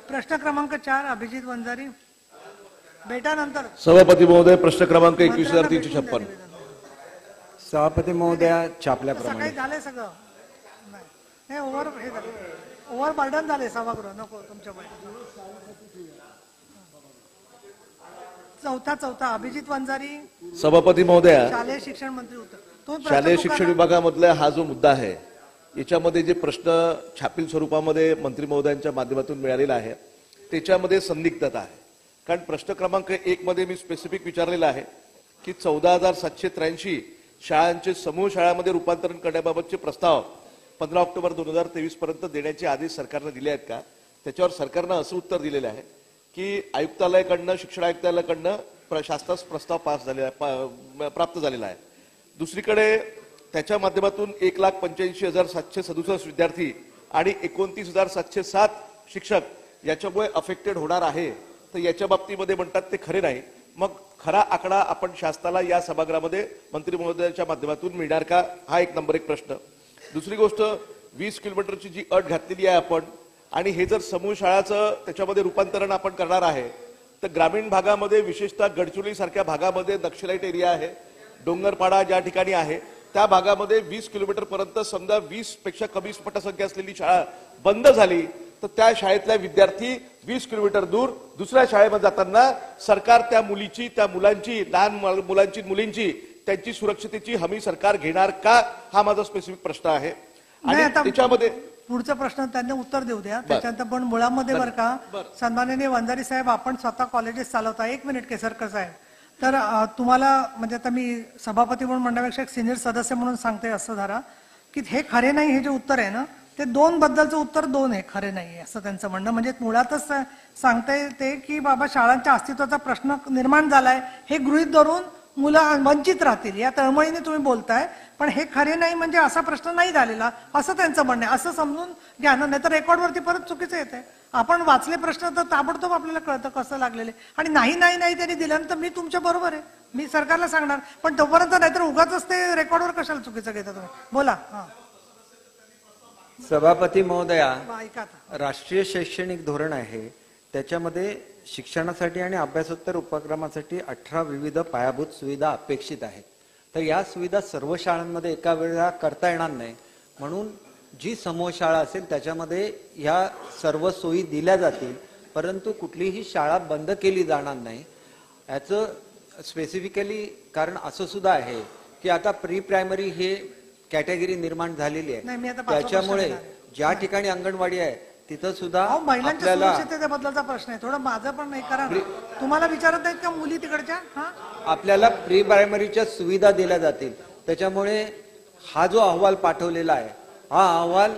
प्रश्न क्रमांक 4 अभिजित वंजारी बेटा नंतर सभापती महोदय प्रश्न क्रमांक 21,356. सभापती महोदया छापल्याप्रमाणे सकाळी झाले सगळं नाही हे ओव्हर बर्डन झाले सभागृह नको तुमच्यामुळे. चौथा अभिजित वंजारी सभापती महोदया शालेय शिक्षण मंत्री उत्तर. शालेय शिक्षण विभागामधला हा जो मुद्दा आहे याच्यामध्ये जे प्रश्न छापील स्वरूपामध्ये मंत्री महोदयांच्या माध्यमातून मिळालेला आहे त्याच्यामध्ये संदिग्धता आहे. कारण प्रश्न क्रमांक 1 मध्ये मी स्पेसिफिक विचारलेला आहे की 14,783 शाळांचे समूह शाळांमध्ये रूपांतरण करण्याबाबतचे प्रस्ताव 15 ऑक्टोबर 2023 पर्यंत देण्याचे आदेश सरकारने दिले आहेत का. त्याच्यावर सरकारनं असं उत्तर दिलेलं आहे की आयुक्तालयाकडनं शिक्षण आयुक्तालयाकडनं शासनास प्रस्ताव पास झालेला प्राप्त झालेला आहे. दुसरीकडे त्याच्या माध्यमातून 1,85,767 विद्यार्थी आणि 29,707 शिक्षक याच्यामुळे अफेक्टेड होणार आहे. तर याच्या बाबतीमध्ये म्हणतात ते खरे नाही. मग खरा आकडा आपण शासनाला या सभागृहामध्ये मंत्री महोदयांच्या माध्यमातून मिळणार का हा एक नंबर 1 प्रश्न. दुसरी गोष्ट 20 किलोमीटरची जी अट घातलेली आहे आपण आणि हे जर समूह शाळाचं त्याच्यामध्ये रूपांतरण आपण करणार आहे तर ग्रामीण भागामध्ये विशेषतः गडचिरोली सारख्या भागामध्ये नक्षलाईट एरिया आहे, डोंगरपाडा ज्या ठिकाणी आहे त्या भागामध्ये 20 किलोमीटर पर्यंत समजा 20 पेक्षा कमी पटसंख्या असलेली शाळा बंद झाली तर त्या शाळेतल्या विद्यार्थी 20 किलोमीटर दूर दुसऱ्या शाळेमध्ये जाताना सरकार त्या मुलीची त्या मुलांची लहान मुलांची मुलींची त्यांची सुरक्षितेची हमी सरकार घेणार का हा माझा स्पेसिफिक प्रश्न आहे. आणि त्याच्यामध्ये पुढचा प्रश्न त्यांना उत्तर देऊ द्या. त्याच्यानंतर पण मुळामध्ये बरं का सन्माननीय वंजारी साहेब आपण स्वतः कॉलेजेस चालवता. 1 मिनिट केसरकर साहेब. तर तुम्हाला म्हणजे आता मी सभापती म्हणून म्हणण्यापेक्षा एक सिनियर सदस्य म्हणून सांगते असं धरा की हे खरे नाही हे जे उत्तर आहे ना ते 2 बद्दलचं उत्तर 2 आहे खरे नाही असं त्यांचं म्हणणं. म्हणजे मुळातच सांगते ते की बाबा शाळांच्या अस्तित्वाचा प्रश्न निर्माण झालाय हे गृहीत धरून मुलं वंचित राहतील या तळमळीने तुम्ही बोलताय. पण हे खरे नाही म्हणजे असा प्रश्न नाही झालेला असं त्यांचं म्हणणं आहे. असं समजून घ्या ना नाही तर रेकॉर्डवरती परत चुकीचं येते. आपण वाचले प्रश्न तर ताबडतोब आपल्याला कळतं कसं लागलेले आणि नाही त्यांनी दिल्यानंतर मी तुमच्या बरोबर आहे मी सरकारला सांगणार पण तोपर्यंत नाहीतर उगाच ते रेकॉर्डवर कशाला चुकीचं घेता तुम्ही बोला. सभापती महोदया राष्ट्रीय शैक्षणिक धोरण आहे त्याच्यामध्ये शिक्षणासाठी आणि अभ्यासोत्तर उपक्रमासाठी 18 विविध पायाभूत सुविधा अपेक्षित आहेत. तर या सुविधा सर्व शाळांमध्ये एका वेळेला करता येणार नाही म्हणून जी समूह शाळा असेल त्याच्यामध्ये ह्या सर्व सोयी दिल्या जातील परंतु कुठलीही शाळा बंद केली जाणार नाही. याचं स्पेसिफिकली कारण असं सुद्धा आहे की आता प्री प्रायमरी हे कॅटेगरी निर्माण झालेली आहे त्याच्यामुळे ज्या ठिकाणी अंगणवाडी आहे तिथं सुद्धा महिलांच्या सुरक्षिततेबद्दलचा प्रश्न आहे. थोडं माझं पण नाही करा तुम्हाला विचारत आहेत का मुली तिकडच्या आपल्याला प्री प्रायमरीच्या सुविधा दिल्या जातील. त्याच्यामुळे हा जो अहवाल पाठवलेला आहे हा अहवाल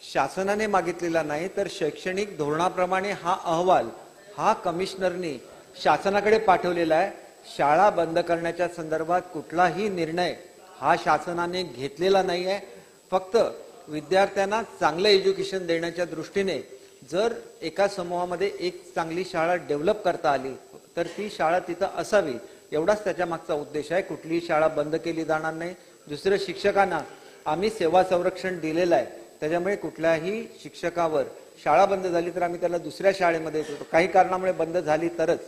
शासनाने मागितलेला नाही तर शैक्षणिक धोरणाप्रमाणे हा अहवाल हा कमिशनरनी शासनाकडे पाठवलेला आहे. शाळा बंद करण्याच्या संदर्भात कुठलाही निर्णय हा शासनाने घेतलेला नाही आहे. फक्त विद्यार्थ्यांना चांगलं एज्युकेशन देण्याच्या दृष्टीने जर एका समूहामध्ये एक चांगली शाळा डेव्हलप करता आली तर ती शाळा तिथं असावी एवढाच त्याच्या मागचा उद्देश आहे. कुठलीही शाळा बंद केली जाणार नाही. दुसरं शिक्षकांना आम्ही सेवा संरक्षण दिलेलं आहे त्याच्यामुळे कुठल्याही शिक्षकावर शाळा बंद झाली तर आम्ही त्याला दुसऱ्या शाळेमध्ये येतो काही कारणामुळे बंद झाली तरच.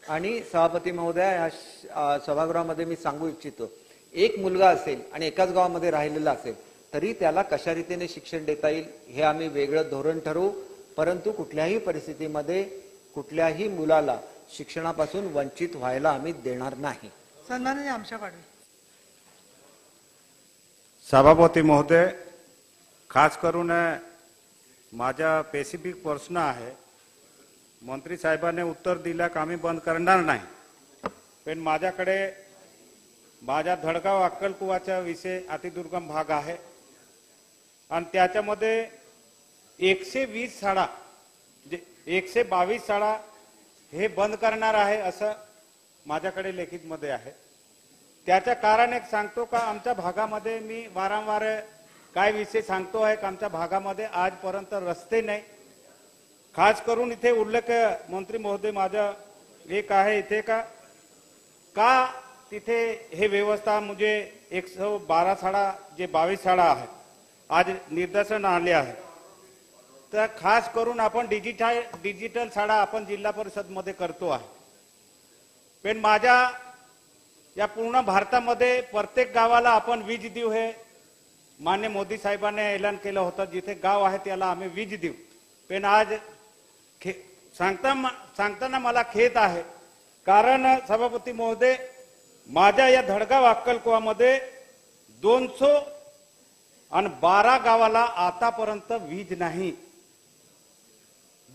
आणि सभापती महोदया या सभागृहामध्ये मी सांगू इच्छितो एक मुलगा असेल आणि एकाच गावामध्ये राहिलेला असेल तरी त्याला कशा रीतीने शिक्षण देता येईल हे आम्ही वेगळं धोरण ठरवू परंतु कुठल्याही परिस्थितीमध्ये कुठल्याही मुलाला शिक्षणापासून वंचित व्हायला आम्ही देणार नाही. सन्माननीय आमच्या पाटील. सभापती महोदय खास करून माझा स्पेसिफिक प्रश्न आहे. मंत्री साहेबांनी उत्तर दिलं की आम्ही बंद करणार नाही पण माझ्याकडे माझ्या धडगाव अक्कलकुवाचा विषय अतिदुर्गम भाग आहे आणि त्याच्यामध्ये 120 शाळा 122 शाळा हे बंद करणार आहे असं माझ्याकडे लेखित मध्ये आहे. त्याचं कारण एक सांगतो का आमच्या भागामध्ये मी वारंवार काय विषय सांगतो आहे की आमच्या भागामध्ये आजपर्यंत रस्ते नाही. खास करून इथे उल्लेख मंत्री महोदय माझा एक आहे इथे का तिथे हे व्यवस्था म्हणजे 112 शाळा जे 22 शाळा आहेत आज निर्देशन आले आहे तर खास करून आपण डिजिटल शाळा आपण जिल्हा परिषद मध्ये करतो आहे. पण माझ्या या पूर्ण भारतामध्ये प्रत्येक गावाला आपण वीज देऊ हे मान्य मोदी साहेबांनी ऐलान केलं होतं. जिथे गाव आहे त्याला आम्ही वीज देऊ. पण आज सांगताना मला खेद आहे, कारण सभापती महोदय, माझ्या या धडगाव अक्कलकोवामध्ये 212 गावाला आतापर्यंत वीज नाही.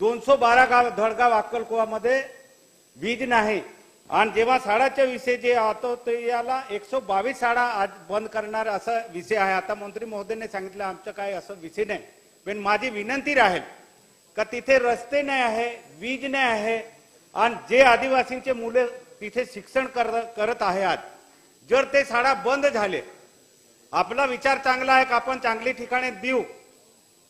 212 गाव धडगाव अक्कलकोवामध्ये वीज नाही. आणि जेव्हा शाळाच्या विषय जे होतो ते याला 122 शाळा आज बंद करणार असा विषय आहे. आता मंत्री महोदयांनी सांगितलं आमचं काय असं विषय नाही. पण माझी विनंती राहील का तिथे रस्ते नाही आहे, वीज नाही आहे, आणि जे आदिवासींचे मुले तिथे शिक्षण करत आहे आज, जर ते शाळा बंद झाले, आपला विचार चांगला आहे का आपण चांगली ठिकाणी देऊ,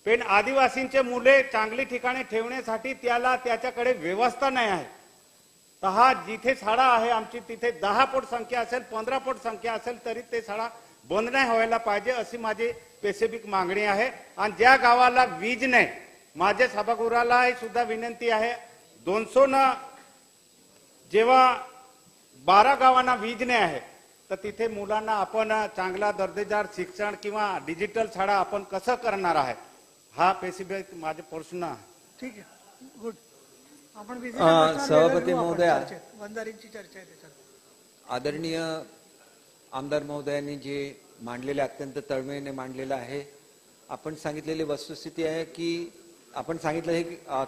पण आदिवासींचे मुले चांगली ठिकाणी ठेवण्यासाठी त्याच्याकडे व्यवस्था नाही आहे. तर हा जिथे शाळा आहे आमची तिथे 10 फूट संख्या असेल, 15 फूट संख्या असेल तरी ते शाळा बंद नाही व्हायला पाहिजे अशी माझी स्पेसिफिक मागणी आहे. आणि ज्या गावाला वीज नाही, माझ्या सभागृहाला सुद्धा विनंती आहे, 200 जेव्हा 12 गावांना वीज नाही आहे तर तिथे मुलांना आपण चांगला दर्जेदार शिक्षण किंवा डिजिटल शाळा आपण कसं करणार आहे, हा स्पेसिफिक माझे प्रश्न आहे. ठीक आहे, गुड. आपण सभापती महोदया, वंजारींची चर्चा आहे त्याच्यात. आदरणीय आमदार महोदयांनी जे मांडलेले अत्यंत तळमळीने मांडलेलं आहे. आपण सांगितलेली वस्तुस्थिती आहे की आपण सांगितलं हे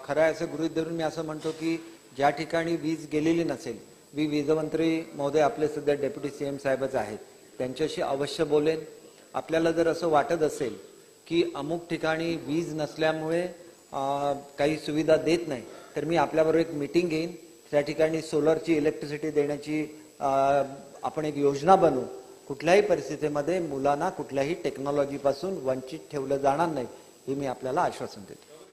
खरं आहे असं गृहीत धरून मी असं म्हणतो की ज्या ठिकाणी वीज गेलेली नसेल, वीजमंत्री महोदय आपले सध्या डेप्युटी सीएम साहेबच आहेत, त्यांच्याशी अवश्य बोलेन. आपल्याला जर असं वाटत असेल की अमुक ठिकाणी वीज नसल्यामुळे काही सुविधा देत नाही, तर मी आपल्याबरोबर एक मीटिंग घेईन. त्या ठिकाणी सोलरची इलेक्ट्रिसिटी देण्याची आपण एक योजना बनवू. कुठल्याही परिस्थितीमध्ये मुलांना कुठल्याही टेक्नॉलॉजीपासून वंचित ठेवलं जाणार नाही, हे मी आपल्याला आश्वासन देतो.